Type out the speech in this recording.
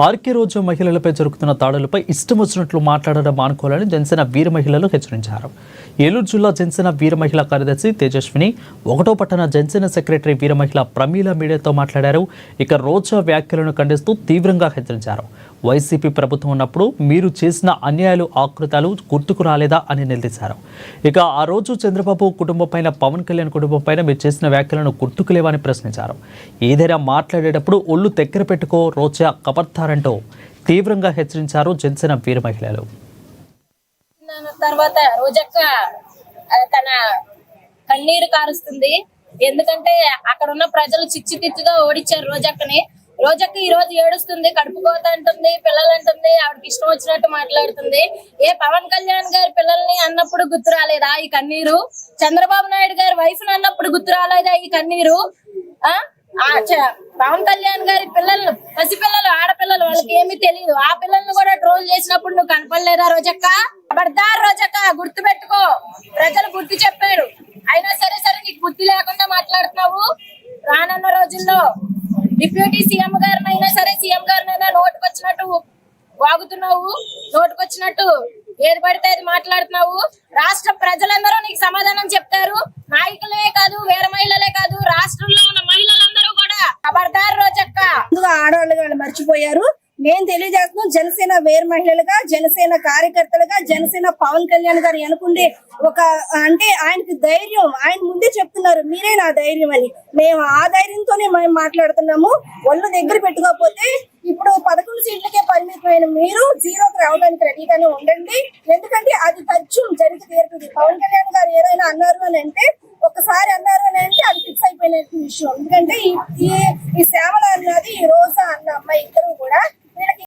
RK రోజు మహిళలపై జరుగుతున్న దాడులపై ఇష్టం వచ్చినట్లు మాట్లాడడం మానుకోవాలని జనసేన వీర మహిళలు హెచ్చరించారు. ఏలూరు జిల్లా జనసేన వీర మహిళా కార్యదర్శి తేజస్విని, 1వ పట్టణ జనసేన సెక్రటరీ వీర మహిళ ప్రమీల మీడియాతో మాట్లాడారు. ఇక రోజా వ్యాఖ్యలను ఖండిస్తూ తీవ్రంగా హెచ్చరించారు. వైసీపీ ప్రభుత్వం ఉన్నప్పుడు మీరు చేసిన అన్యాయాలు ఆకృతాలు గుర్తుకు రాలేదా అని నిలదీశారు. ఇక ఆ రోజు చంద్రబాబు కుటుంబం పైన, పవన్ కళ్యాణ్ కుటుంబం పైన మీరు చేసిన వ్యాఖ్యలను గుర్తుకులేవని ప్రశ్నించారు. ఏదైనా మాట్లాడేటప్పుడు ఒళ్ళు దగ్గర పెట్టుకో, రోజా కబర్దారంటూ తీవ్రంగా హెచ్చరించారు జనసేన వీర మహిళలు. తర్వాత రోజక్క తన కన్నీరు కారుస్తుంది. ఎందుకంటే అక్కడ ఉన్న ప్రజలు చిచ్చుగా ఓడించారు రోజక్కని. రోజక్క ఈ రోజు ఏడుస్తుంది, కడుపుకోత అంటుంది, పిల్లలు అంటుంది, ఆవిడకి ఇష్టం వచ్చినట్టు మాట్లాడుతుంది. ఏ పవన్ కళ్యాణ్ గారి పిల్లల్ని అన్నప్పుడు గుర్తు రాలేదా ఈ కన్నీరు? చంద్రబాబు నాయుడు గారి వైఫ్ ని అన్నప్పుడు గుర్తు రాలేదా ఈ కన్నీరు? పవన్ కళ్యాణ్ గారి పిల్లలు, పసిపిల్లలు, ఆడపిల్లలు, వాళ్ళకి ఏమీ తెలియదు. ఆ పిల్లల్ని కూడా ట్రోల్ చేసినప్పుడు నువ్వు కనపడలేదా రోజక్క? ఖబర్దార్ రోజక్క, గుర్తు పెట్టుకో. ప్రజలు గుర్తు చెప్పారు, అయినా సరే నీకు బుద్ధి లేకుండా మాట్లాడుతున్నావు. రానున్న రోజుల్లో డిప్యూటీ సీఎం గారినైనా సరే, సీఎం గారినైనా నోటుకొచ్చినట్టు వాగుతున్నావు, నోటుకొచ్చినట్టు ఏది పడితే అది మాట్లాడుతున్నావు. రాష్ట్ర ప్రజలందరూ నీకు సమాధానం చెప్తారు. నాయకులే కాదు, వీర మహిళలే కాదు, రాష్ట్రంలో ఉన్న మహిళలందరూ కూడా ఖబర్దార్ రోజక్క. ఆడవాళ్ళు మర్చిపోయారు. నేను తెలియజేస్తున్నాం, జనసేన వీర మహిళలుగా, జనసేన కార్యకర్తలుగా, జనసేన పవన్ కళ్యాణ్ గారు అనుకుంటే ఒక అంటే ఆయనకి ధైర్యం, ఆయన ముందే చెప్తున్నారు మీరే నా ధైర్యం అని. మేము ఆ ధైర్యంతోనే మేము మాట్లాడుతున్నాము. ఒళ్ళు దగ్గర పెట్టుకోకపోతే ఇప్పుడు 11 సీట్లకే పరిమితమైన మీరు 0కి రావడానికి రెడీగానే ఉండండి. ఎందుకంటే అది తథ్యం జరిగి తీరుతుంది. పవన్ కళ్యాణ్ గారు ఏదైనా అన్నారు అని అంటే, ఒకసారి అన్నారు అని అంటే అది ఫిక్స్ అయిపోయిన విషయం. ఎందుకంటే ఈ శ్యామల అన్నది, ఈ రోజా అన్న అమ్మాయి ఇద్దరు కూడా